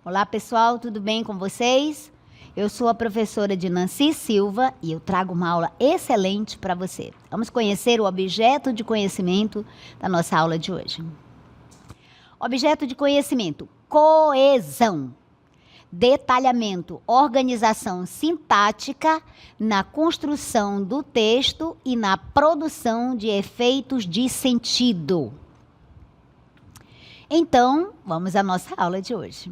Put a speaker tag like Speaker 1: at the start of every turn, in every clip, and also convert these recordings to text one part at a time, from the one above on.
Speaker 1: Olá, pessoal, tudo bem com vocês? Eu sou a professora Dinancy Silva e eu trago uma aula excelente para você. Vamos conhecer o objeto de conhecimento da nossa aula de hoje. Objeto de conhecimento: coesão. Detalhamento, organização sintática na construção do texto e na produção de efeitos de sentido. Então, vamos à nossa aula de hoje.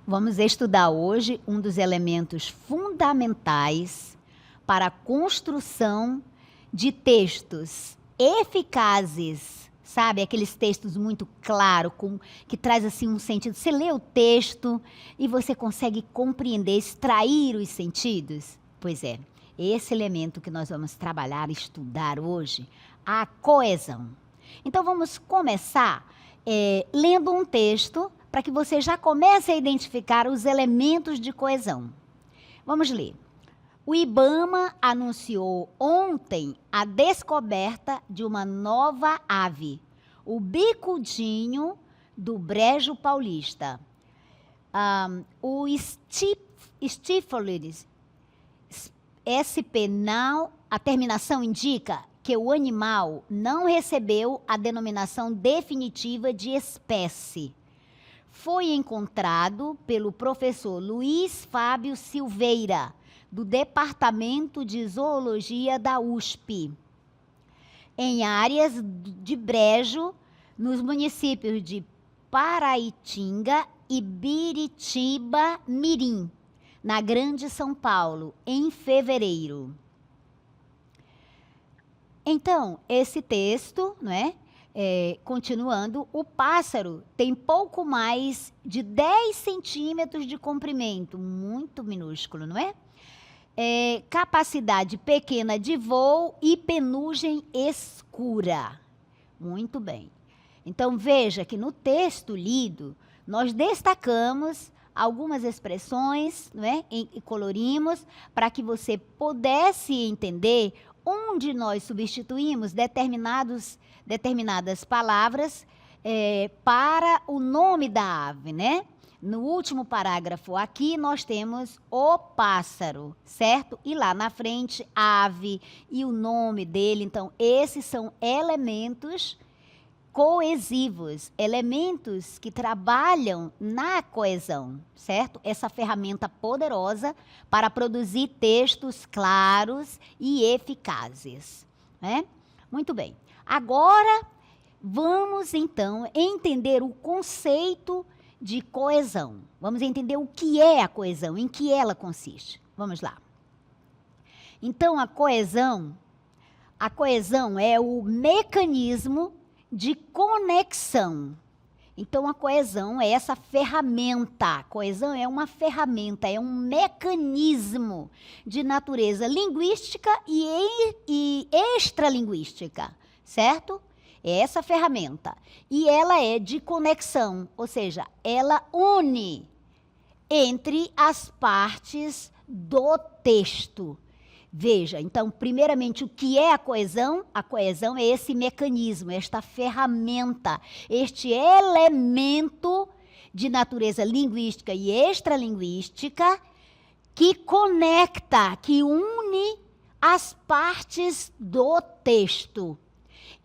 Speaker 1: Vamos estudar hoje um dos elementos fundamentais para a construção de textos eficazes, sabe? Aqueles textos muito claros, que traz assim um sentido. Você lê o texto e você consegue compreender, extrair os sentidos? Pois é, esse elemento que nós vamos trabalhar, estudar hoje, a coesão. Então vamos começar lendo um texto para que você já comece a identificar os elementos de coesão. Vamos ler. O IBAMA anunciou ontem a descoberta de uma nova ave, o bicudinho do Brejo Paulista. O Stifelis SP não, a terminação indica que o animal não recebeu a denominação definitiva de espécie. Foi encontrado pelo professor Luiz Fábio Silveira, do Departamento de Zoologia da USP, em áreas de brejo, nos municípios de Paraitinga e Biritiba Mirim, na Grande São Paulo, em fevereiro. Então, esse texto, não é? Continuando, o pássaro tem pouco mais de 10 centímetros de comprimento, muito minúsculo, não é? Capacidade pequena de voo e penugem escura. Muito bem. Então, veja que no texto lido, nós destacamos algumas expressões, não é? E colorimos para que você pudesse entender onde nós substituímos determinadas palavras para o nome da ave, né? No último parágrafo aqui, nós temos o pássaro, certo? E lá na frente, ave e o nome dele. Então, esses são elementos coesivos, elementos que trabalham na coesão, certo? Essa ferramenta poderosa para produzir textos claros e eficazes, né? Muito bem. Agora, vamos então entender o conceito de coesão. Vamos entender o que é a coesão, em que ela consiste. Vamos lá. Então, a coesão é o mecanismo de conexão. Então, a coesão é essa ferramenta. A coesão é uma ferramenta, é um mecanismo de natureza linguística e extralinguística, certo? É essa ferramenta. E ela é de conexão, ou seja, ela une entre as partes do texto. Veja, então, primeiramente, o que é a coesão? A coesão é esse mecanismo, esta ferramenta, este elemento de natureza linguística e extralinguística que conecta, que une as partes do texto.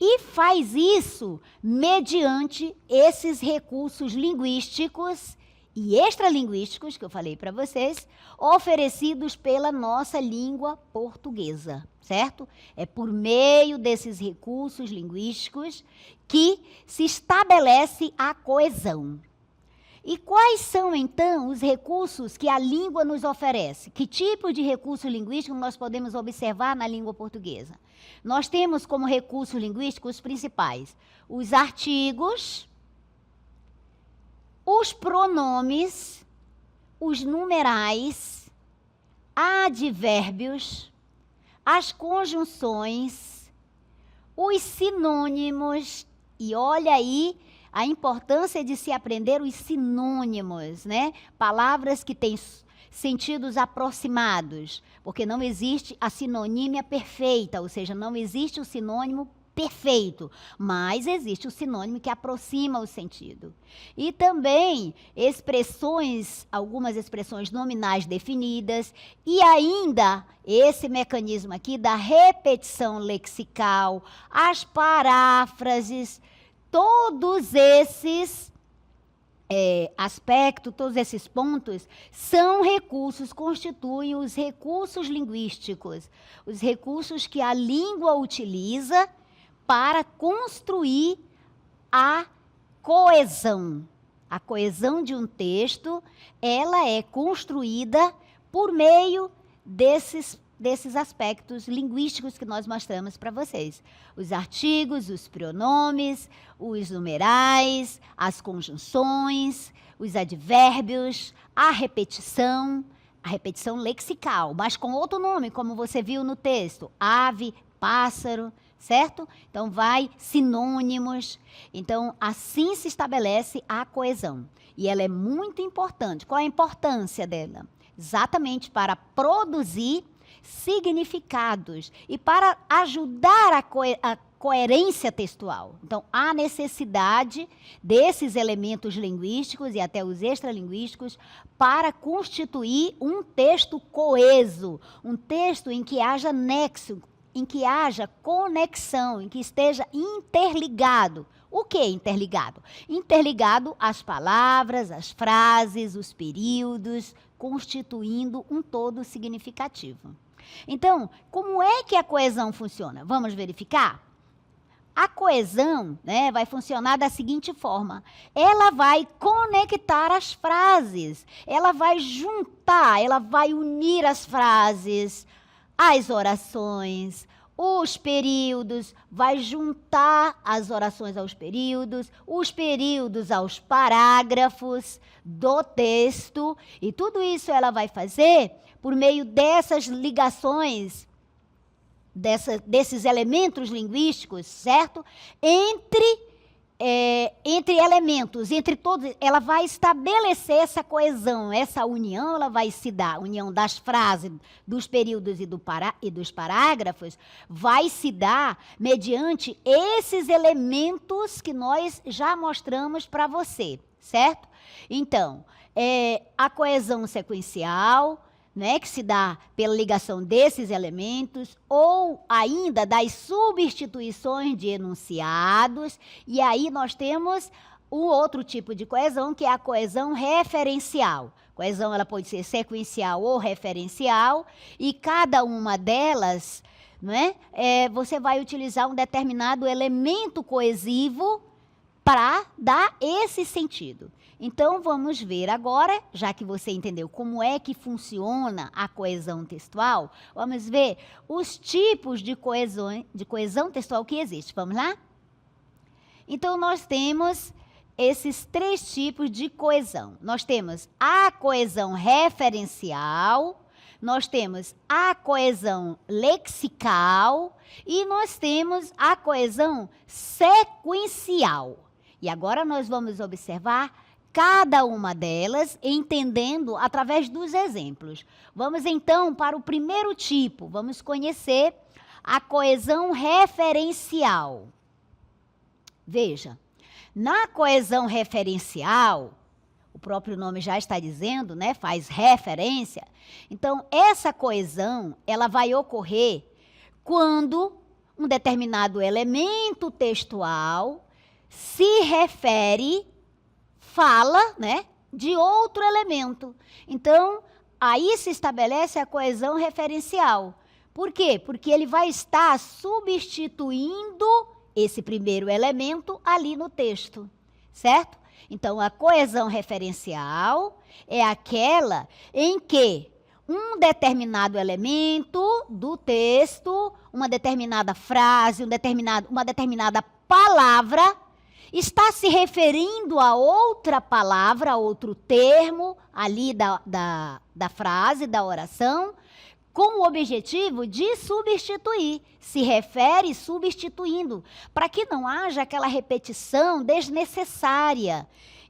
Speaker 1: E faz isso mediante esses recursos linguísticos e extralinguísticos, que eu falei para vocês, oferecidos pela nossa língua portuguesa, certo? É por meio desses recursos linguísticos que se estabelece a coesão. E quais são, então, os recursos que a língua nos oferece? Que tipo de recurso linguístico nós podemos observar na língua portuguesa? Nós temos como recurso linguístico os principais: os artigos, os pronomes, os numerais, advérbios, as conjunções, os sinônimos, e olha aí a importância de se aprender os sinônimos, né? Palavras que têm sentidos aproximados, porque não existe a sinonímia perfeita, ou seja, não existe o sinônimo perfeito, mas existe o sinônimo que aproxima o sentido. E também expressões, algumas expressões nominais definidas, e ainda esse mecanismo aqui da repetição lexical, as paráfrases, todos esses aspectos, todos esses pontos são recursos, constituem os recursos linguísticos, os recursos que a língua utiliza para construir a coesão. A coesão de um texto, ela é construída por meio desses aspectos linguísticos que nós mostramos para vocês. Os artigos, os pronomes, os numerais, as conjunções, os advérbios, a repetição lexical, mas com outro nome, como você viu no texto, ave, pássaro, certo? Então, sinônimos. Então, assim se estabelece a coesão. E ela é muito importante. Qual a importância dela? Exatamente para produzir significados e para ajudar a coerência textual. Então, há necessidade desses elementos linguísticos e até os extralinguísticos para constituir um texto coeso, um texto em que haja nexo, em que haja conexão, em que esteja interligado. O que é interligado? Interligado às palavras, às frases, os períodos, constituindo um todo significativo. Então, como é que a coesão funciona? Vamos verificar? A coesão, né, vai funcionar da seguinte forma. Ela vai conectar as frases, ela vai juntar, ela vai unir as frases, as orações, os períodos, vai juntar as orações aos períodos, os períodos aos parágrafos do texto, e tudo isso ela vai fazer por meio dessas ligações, desses elementos linguísticos, certo? Entre elementos, entre todos, ela vai estabelecer essa coesão, essa união, ela vai se dar, a união das frases, dos períodos e dos parágrafos, vai se dar mediante esses elementos que nós já mostramos para você, certo? Então, a coesão sequencial, né, que se dá pela ligação desses elementos, ou ainda das substituições de enunciados, e aí nós temos um outro tipo de coesão, que é a coesão referencial. Coesão, ela pode ser sequencial ou referencial, e cada uma delas, né, você vai utilizar um determinado elemento coesivo para dar esse sentido. Então, vamos ver agora, já que você entendeu como é que funciona a coesão textual, vamos ver os tipos de coesão textual que existem. Vamos lá? Então, nós temos esses 3 tipos de coesão. Nós temos a coesão referencial, nós temos a coesão lexical e nós temos a coesão sequencial. E agora nós vamos observar cada uma delas, entendendo através dos exemplos. Vamos então para o primeiro tipo, vamos conhecer a coesão referencial. Veja, na coesão referencial, o próprio nome já está dizendo, né, faz referência. Então, essa coesão, ela vai ocorrer quando um determinado elemento textual se refere, fala, né, de outro elemento. Então, aí se estabelece a coesão referencial. Por quê? Porque ele vai estar substituindo esse primeiro elemento ali no texto, certo? Então, a coesão referencial é aquela em que um determinado elemento do texto, uma determinada frase, uma determinada palavra, está se referindo a outra palavra, a outro termo ali da frase, da oração, com o objetivo de substituir. Se refere substituindo, para que não haja aquela repetição desnecessária.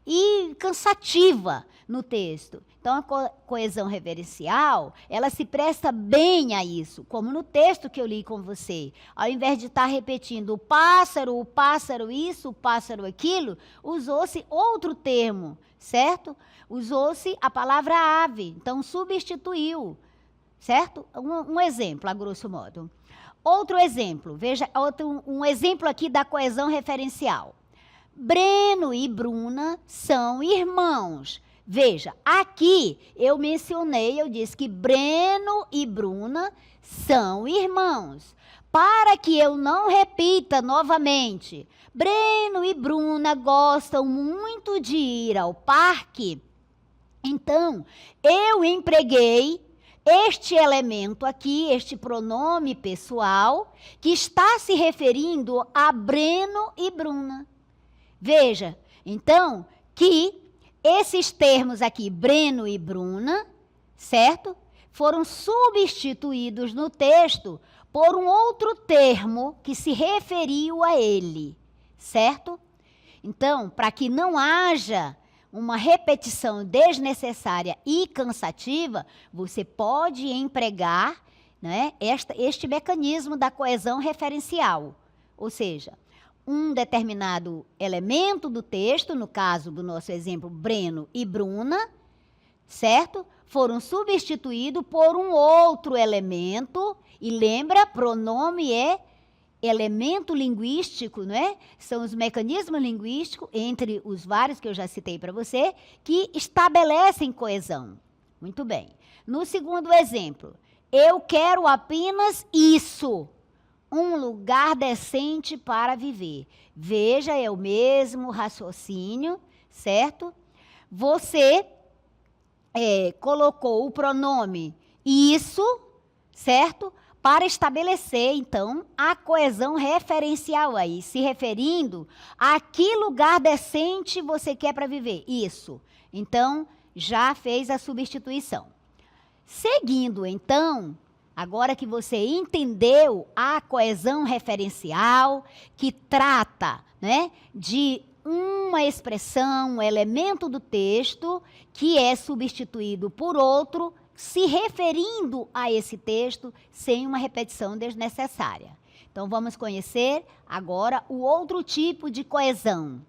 Speaker 1: e cansativa no texto. Então, a coesão referencial, ela se presta bem a isso, como no texto que eu li com você. Ao invés de estar repetindo o pássaro isso, o pássaro aquilo, usou-se outro termo, certo? Usou-se a palavra ave, então substituiu, certo? Um exemplo, a grosso modo. Outro exemplo, veja, um exemplo aqui da coesão referencial. Breno e Bruna são irmãos. Veja, aqui eu mencionei, eu disse que Breno e Bruna são irmãos. Para que eu não repita novamente, Breno e Bruna gostam muito de ir ao parque. Então, eu empreguei este elemento aqui, este pronome pessoal, que está se referindo a Breno e Bruna. Veja, então, que esses termos aqui, Breno e Bruna, certo? Foram substituídos no texto por um outro termo que se referiu a ele, certo? Então, para que não haja uma repetição desnecessária e cansativa, você pode empregar, né, este mecanismo da coesão referencial. Ou seja, um determinado elemento do texto, no caso do nosso exemplo, Breno e Bruna, certo? Foram substituídos por um outro elemento, e lembra, pronome é elemento linguístico, não é? São os mecanismos linguísticos, entre os vários que eu já citei para você, que estabelecem coesão. Muito bem. No segundo exemplo, eu quero apenas isso, um lugar decente para viver. Veja, é o mesmo raciocínio, certo? Você colocou o pronome isso, certo? Para estabelecer, então, a coesão referencial aí, se referindo a que lugar decente você quer para viver. Isso. Então, já fez a substituição. Seguindo, então, agora que você entendeu a coesão referencial, que trata, né, de uma expressão, um elemento do texto, que é substituído por outro, se referindo a esse texto sem uma repetição desnecessária. Então, vamos conhecer agora o outro tipo de coesão.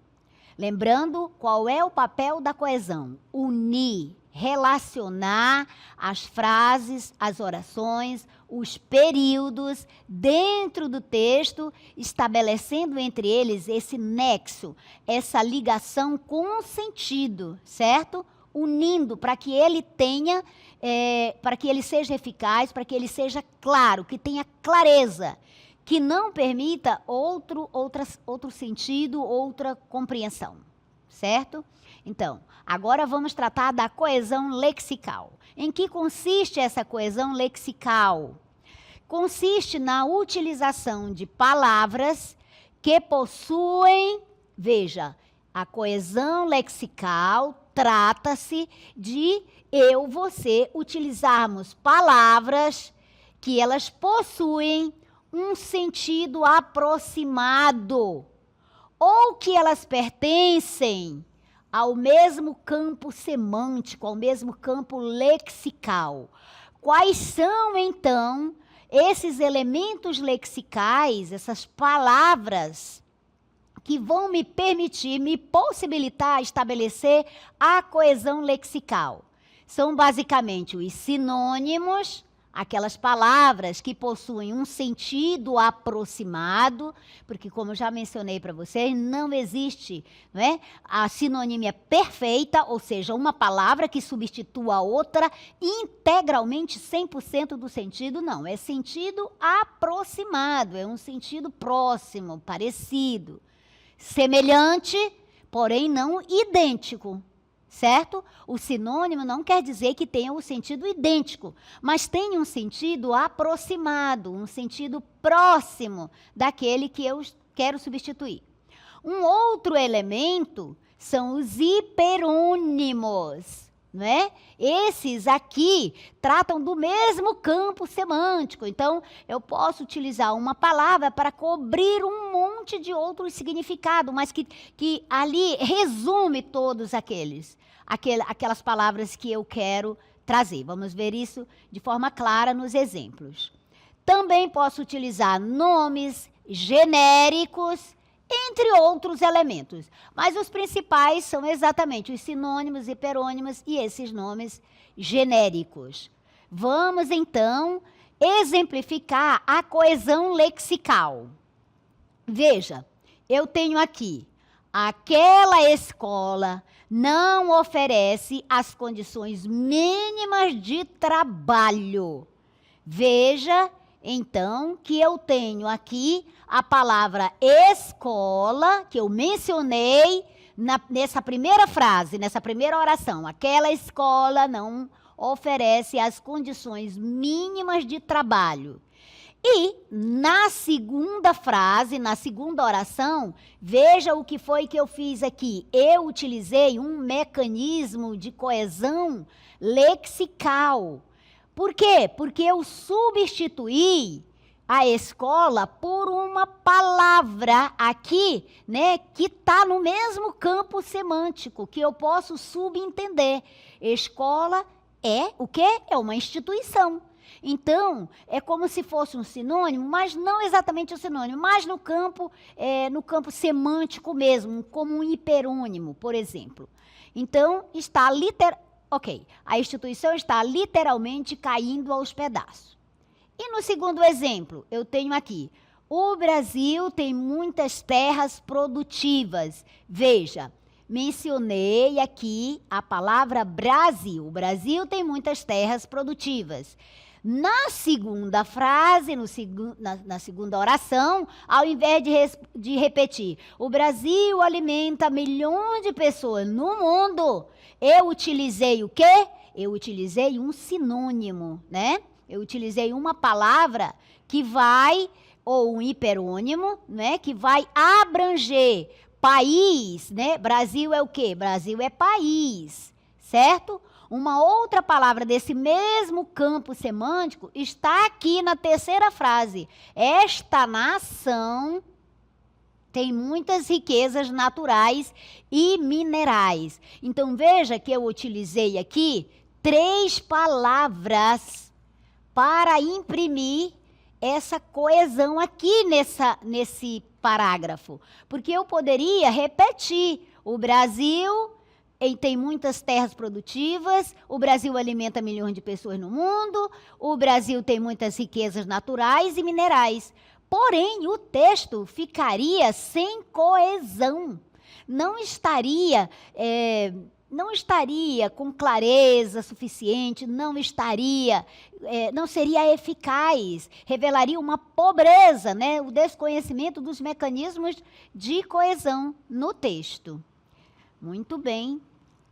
Speaker 1: Lembrando qual é o papel da coesão? Unir, relacionar as frases, as orações, os períodos dentro do texto, estabelecendo entre eles esse nexo, essa ligação com sentido, certo? Unindo para que ele tenha, para que ele seja eficaz, para que ele seja claro, que tenha clareza, que não permita outro sentido, outra compreensão, certo? Então, agora vamos tratar da coesão lexical. Em que consiste essa coesão lexical? Consiste na utilização de palavras que possuem, veja, a coesão lexical trata-se de eu, você, utilizarmos palavras que elas possuem um sentido aproximado, ou que elas pertencem ao mesmo campo semântico, ao mesmo campo lexical. Quais são, então, esses elementos lexicais, essas palavras que vão me permitir, me possibilitar estabelecer a coesão lexical? São basicamente os sinônimos, aquelas palavras que possuem um sentido aproximado, porque como eu já mencionei para vocês, não existe, não é, a sinonímia perfeita, ou seja, uma palavra que substitua a outra integralmente 100% do sentido, não. É sentido aproximado, é um sentido próximo, parecido, semelhante, porém não idêntico. Certo? O sinônimo não quer dizer que tenha o sentido idêntico, mas tem um sentido aproximado, um sentido próximo daquele que eu quero substituir. Um outro elemento são os hiperônimos. não é? Esses aqui tratam do mesmo campo semântico. Então, eu posso utilizar uma palavra para cobrir um monte de outros significados, mas que ali resume todos aquelas palavras que eu quero trazer. Vamos ver isso de forma clara nos exemplos. Também posso utilizar nomes genéricos, entre outros elementos. Mas os principais são exatamente os sinônimos, hiperônimos e esses nomes genéricos. Vamos, então, exemplificar a coesão lexical. Veja, eu tenho aqui, aquela escola não oferece as condições mínimas de trabalho. Veja, então, que eu tenho aqui a palavra escola, que eu mencionei nessa primeira frase, nessa primeira oração. Aquela escola não oferece as condições mínimas de trabalho. E na segunda frase, na segunda oração, veja o que foi que eu fiz aqui. Eu utilizei um mecanismo de coesão lexical. Por quê? Porque eu substituí a escola por uma palavra aqui, né, que está no mesmo campo semântico, que eu posso subentender. Escola é o quê? É uma instituição. Então, é como se fosse um sinônimo, mas não exatamente um sinônimo, mas no campo semântico mesmo, como um hiperônimo, por exemplo. Então, a instituição está literalmente caindo aos pedaços. E no segundo exemplo, eu tenho aqui, o Brasil tem muitas terras produtivas. Veja, mencionei aqui a palavra Brasil. O Brasil tem muitas terras produtivas. Na segunda frase, na segunda oração, ao invés de repetir, o Brasil alimenta milhões de pessoas no mundo, eu utilizei o quê? Eu utilizei um sinônimo, né? Eu utilizei uma palavra que vai, ou um hiperônimo, né? Que vai abranger país, né? Brasil é o quê? Brasil é país, certo? Uma outra palavra desse mesmo campo semântico está aqui na terceira frase. Esta nação tem muitas riquezas naturais e minerais. Então, veja que eu utilizei aqui 3 palavras para imprimir essa coesão aqui nesse parágrafo. Porque eu poderia repetir: o Brasil tem muitas terras produtivas, o Brasil alimenta milhões de pessoas no mundo, o Brasil tem muitas riquezas naturais e minerais. Porém, o texto ficaria sem coesão. Não estaria com clareza suficiente, não seria eficaz, revelaria uma pobreza, né? O desconhecimento dos mecanismos de coesão no texto. Muito bem.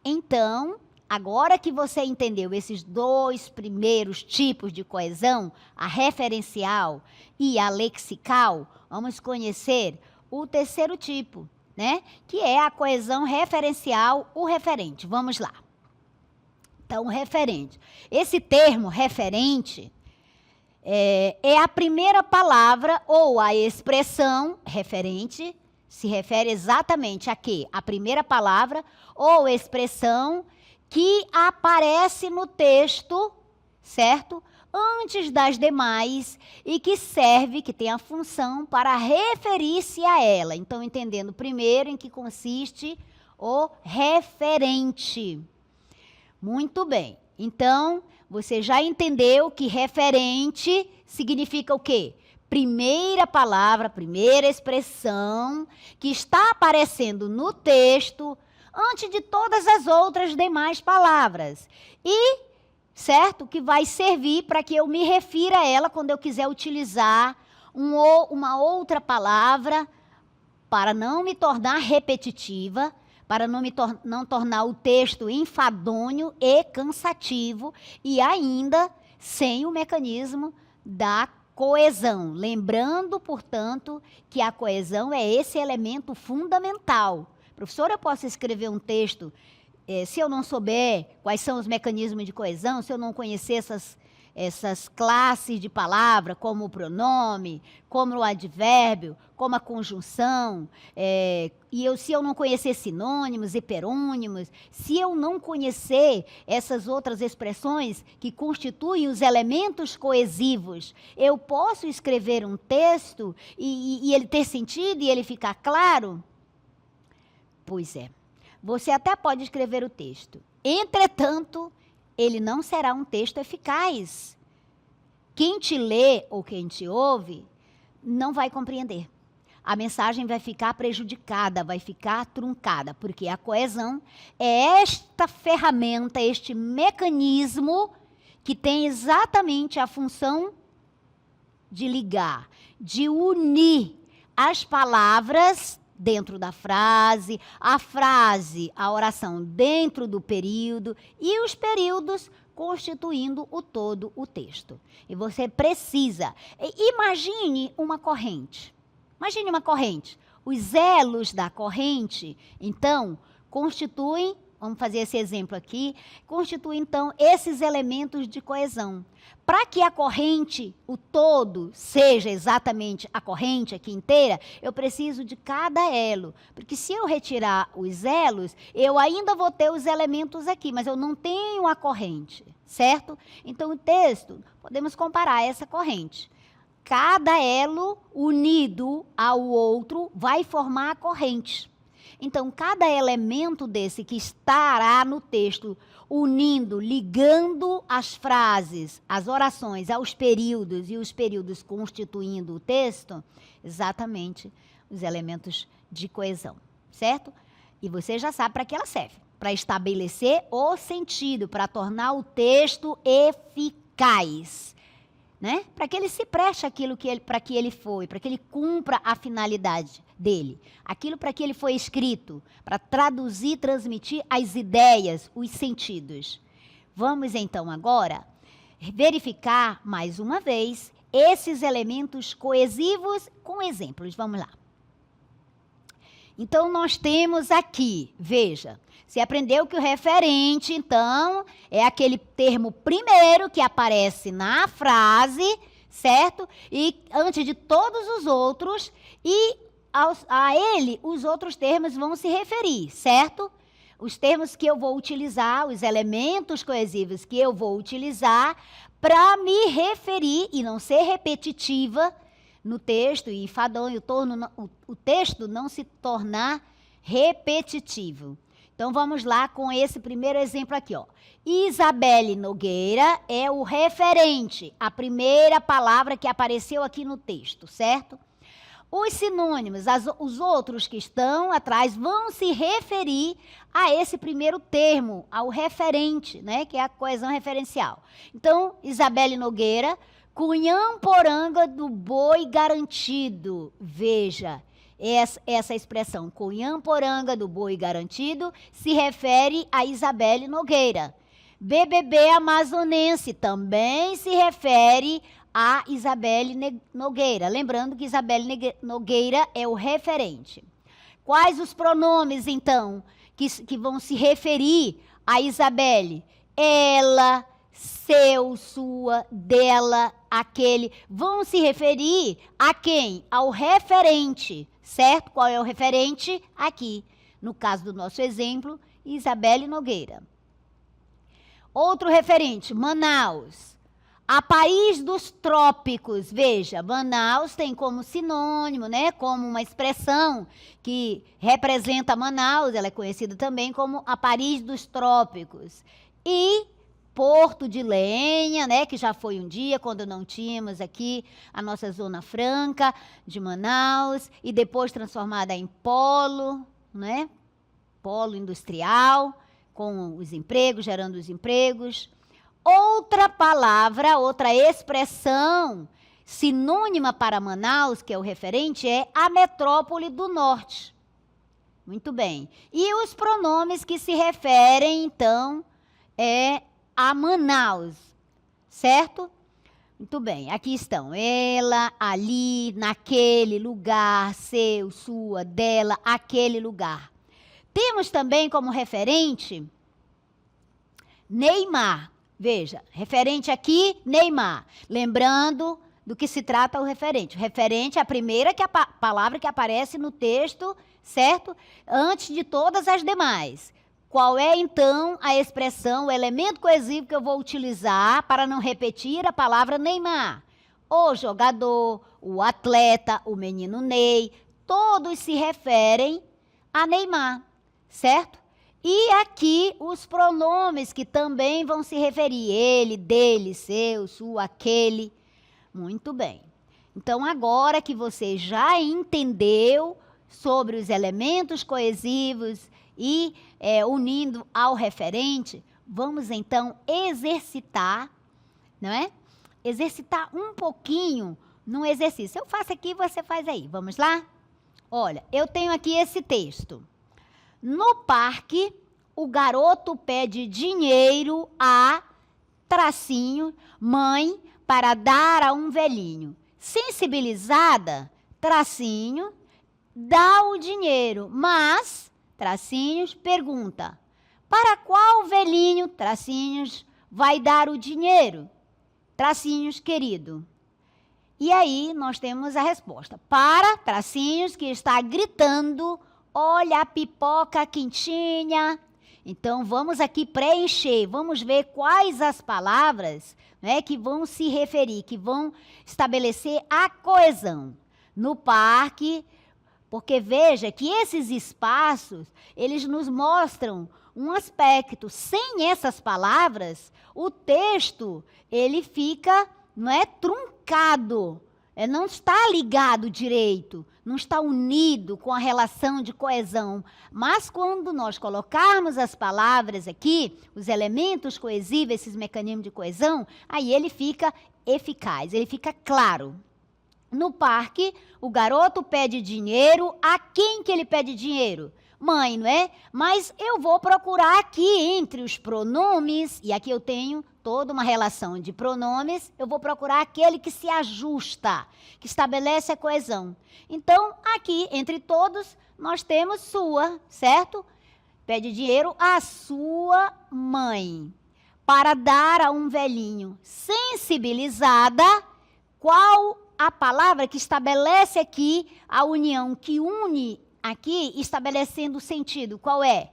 Speaker 1: Então, agora que você entendeu esses 2 primeiros tipos de coesão, a referencial e a lexical, vamos conhecer o terceiro tipo, né? Que é a coesão referencial, o referente. Vamos lá. Então, referente. Esse termo referente é a primeira palavra ou a expressão referente. Se refere exatamente a quê? A primeira palavra ou expressão que aparece no texto, certo? Antes das demais e que tem a função para referir-se a ela. Então, entendendo primeiro em que consiste o referente. Muito bem. Então, você já entendeu que referente significa o quê? Primeira palavra, primeira expressão que está aparecendo no texto antes de todas as outras demais palavras. E, certo, que vai servir para que eu me refira a ela quando eu quiser utilizar uma outra palavra para não me tornar repetitiva, para não tornar o texto enfadonho e cansativo e ainda sem o mecanismo da coesão. Lembrando, portanto, que a coesão é esse elemento fundamental. Professora, eu posso escrever um texto se eu não souber quais são os mecanismos de coesão, se eu não conhecer essas classes de palavra, como o pronome, como o advérbio, como a conjunção, se eu não conhecer sinônimos, hiperônimos, se eu não conhecer essas outras expressões que constituem os elementos coesivos, eu posso escrever um texto e ele ter sentido e ele ficar claro? Pois é. Você até pode escrever o texto. Entretanto, ele não será um texto eficaz. Quem te lê ou quem te ouve não vai compreender. A mensagem vai ficar prejudicada, vai ficar truncada, porque a coesão é esta ferramenta, este mecanismo que tem exatamente a função de ligar, de unir as palavras dentro da frase, a oração dentro do período e os períodos constituindo o todo o texto. E você precisa, imagine uma corrente. Imagine uma corrente. Os elos da corrente, então, constituem, vamos fazer esse exemplo aqui, constituem, então, esses elementos de coesão. Para que a corrente, o todo, seja exatamente a corrente aqui inteira, eu preciso de cada elo. Porque se eu retirar os elos, eu ainda vou ter os elementos aqui, mas eu não tenho a corrente, certo? Então, o texto, podemos comparar essa corrente. Cada elo unido ao outro vai formar a corrente. Então, cada elemento desse que estará no texto, unindo, ligando as frases, as orações aos períodos e os períodos constituindo o texto, exatamente os elementos de coesão, certo? E você já sabe para que ela serve. Para estabelecer o sentido, para tornar o texto eficaz. Né? Para que ele se preste aquilo para que ele foi, para que ele cumpra a finalidade dele. Aquilo para que ele foi escrito, para traduzir, transmitir as ideias, os sentidos. Vamos então agora verificar mais uma vez esses elementos coesivos com exemplos. Vamos lá. Então, nós temos aqui, veja, você aprendeu que o referente, então, é aquele termo primeiro que aparece na frase, certo? E antes de todos os outros, e a ele, os outros termos vão se referir, certo? Os termos que eu vou utilizar, os elementos coesivos que eu vou utilizar para me referir e não ser repetitiva no texto e enfadonho, o texto não se tornar repetitivo. Então, vamos lá com esse primeiro exemplo aqui, ó. Isabelle Nogueira é o referente, a primeira palavra que apareceu aqui no texto, certo? Os sinônimos, os outros que estão atrás, vão se referir a esse primeiro termo, ao referente, né, que é a coesão referencial. Então, Isabelle Nogueira, Cunhamporanga do boi garantido. Veja, essa expressão, Cunhamporanga do boi garantido, se refere a Isabelle Nogueira. BBB amazonense também se refere a Isabelle Nogueira. Lembrando que Isabelle Nogueira é o referente. Quais os pronomes, então, que vão se referir a Isabelle? Ela, seu, sua, dela, aquele, vão se referir a quem? Ao referente, certo? Qual é o referente? Aqui, no caso do nosso exemplo, Isabelle Nogueira. Outro referente, Manaus. A país dos trópicos, veja, Manaus tem como sinônimo, né, como uma expressão que representa Manaus, ela é conhecida também como a Paris dos trópicos. E Porto de Lenha, né, que já foi um dia, quando não tínhamos aqui a nossa Zona Franca de Manaus, e depois transformada em polo, né, polo industrial, com os empregos, gerando os empregos. Outra palavra, outra expressão sinônima para Manaus, que é o referente, é a metrópole do norte. Muito bem. E os pronomes que se referem, então, a Manaus, certo? Muito bem, aqui estão. Ela, ali, naquele lugar, seu, sua, dela, aquele lugar. Temos também como referente Neymar. Veja, referente aqui, Neymar. Lembrando do que se trata o referente. O referente é a primeira palavra que aparece no texto, certo? Antes de todas as demais. Qual é, então, a expressão, o elemento coesivo que eu vou utilizar para não repetir a palavra Neymar? O jogador, o atleta, o menino Ney, todos se referem a Neymar, certo? E aqui os pronomes que também vão se referir, ele, dele, seu, sua, aquele. Muito bem. Então, agora que você já entendeu sobre os elementos coesivos e unindo ao referente, vamos então exercitar, não é? Exercitar um pouquinho no exercício. Eu faço aqui, você faz aí. Vamos lá? Olha, eu tenho aqui esse texto. No parque, o garoto pede dinheiro a tracinho, mãe, para dar a um velhinho. Sensibilizada, tracinho, dá o dinheiro, mas, tracinhos, pergunta, para qual velhinho, tracinhos, vai dar o dinheiro? Tracinhos, querido. E aí, nós temos a resposta. Para, tracinhos, que está gritando, olha a pipoca quentinha. Então, vamos aqui preencher, vamos ver quais as palavras, né, que vão se referir, que vão estabelecer a coesão no parque, porque veja que esses espaços, eles nos mostram um aspecto. Sem essas palavras, o texto, ele fica, não é, truncado, não está ligado direito, não está unido com a relação de coesão. Mas quando nós colocarmos as palavras aqui, os elementos coesivos, esses mecanismos de coesão, aí ele fica eficaz, ele fica claro. No parque, o garoto pede dinheiro. A quem que ele pede dinheiro? Mãe, não é? Mas eu vou procurar aqui entre os pronomes, e aqui eu tenho toda uma relação de pronomes, eu vou procurar aquele que se ajusta, que estabelece a coesão. Então, aqui, entre todos, nós temos sua, certo? Pede dinheiro à sua mãe, para dar a um velhinho. Sensibilizada, qual a palavra que estabelece aqui a união, que une aqui, estabelecendo o sentido? Qual é?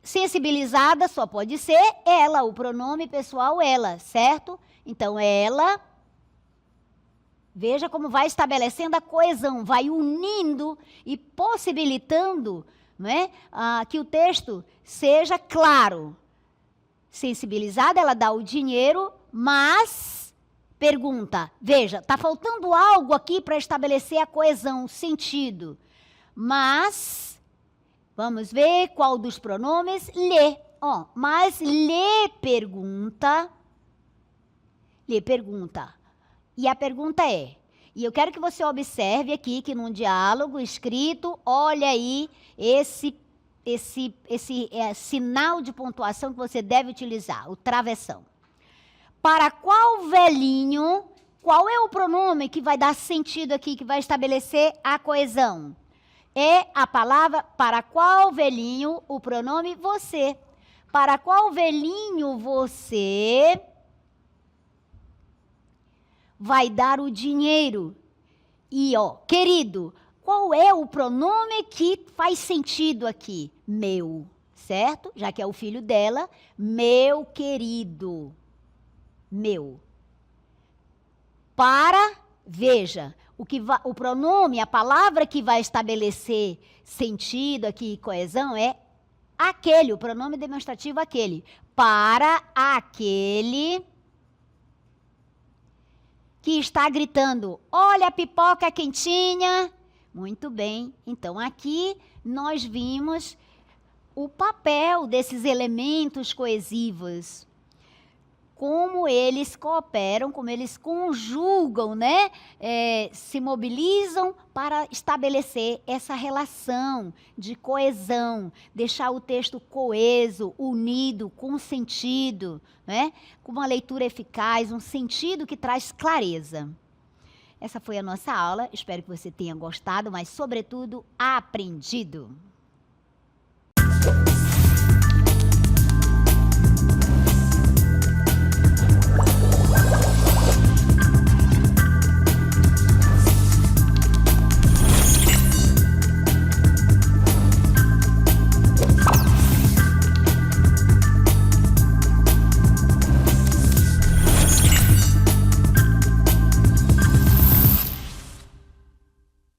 Speaker 1: Sensibilizada só pode ser ela, o pronome pessoal ela, certo? Então, ela, veja como vai estabelecendo a coesão, vai unindo e possibilitando, não é, que o texto seja claro. Sensibilizada, ela dá o dinheiro, mas pergunta, veja, está faltando algo aqui para estabelecer a coesão, o sentido. Mas, vamos ver qual dos pronomes, lhe. Mas lhe pergunta. E a pergunta é, e eu quero que você observe aqui que num diálogo escrito, olha aí esse sinal de pontuação que você deve utilizar, o travessão. Para qual velhinho, qual é o pronome que vai dar sentido aqui, que vai estabelecer a coesão? É a palavra para qual velhinho, o pronome você. Para qual velhinho você vai dar o dinheiro? E, querido, qual é o pronome que faz sentido aqui? Meu, certo? Já que é o filho dela, meu querido. Meu. Para, veja, o pronome, a palavra que vai estabelecer sentido aqui, coesão, é aquele, o pronome demonstrativo aquele. Para aquele que está gritando, olha a pipoca quentinha. Muito bem, então aqui nós vimos o papel desses elementos coesivos, como eles cooperam, como eles conjugam, né? Se mobilizam para estabelecer essa relação de coesão, deixar o texto coeso, unido, com sentido, né? Com uma leitura eficaz, um sentido que traz clareza. Essa foi a nossa aula, espero que você tenha gostado, mas, sobretudo, aprendido.